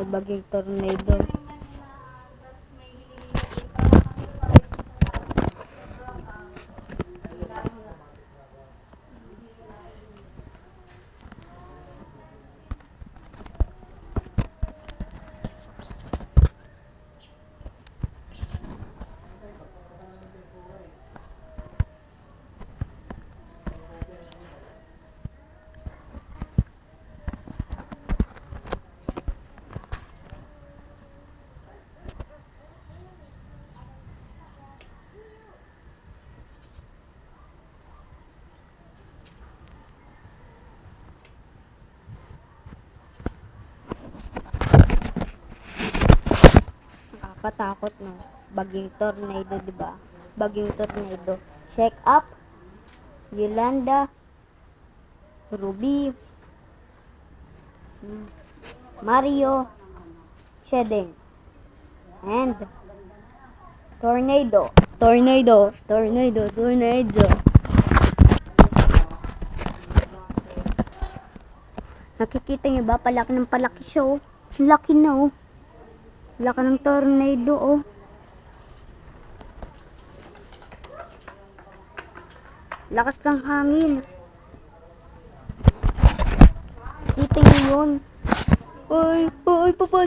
Baging tornado. Patakot no. Baging tornado, di ba? Baging tornado. Shake up. Yolanda. Ruby. Mario. Shedeng. And tornado. Tornado. Tornado. Tornado. Nakikita niyo ba? Palaki ng palaki siya oh. Laki na oh. Laki ng tornado oh. Lakas ng hangin. Kita niyo yun. Ay, papa.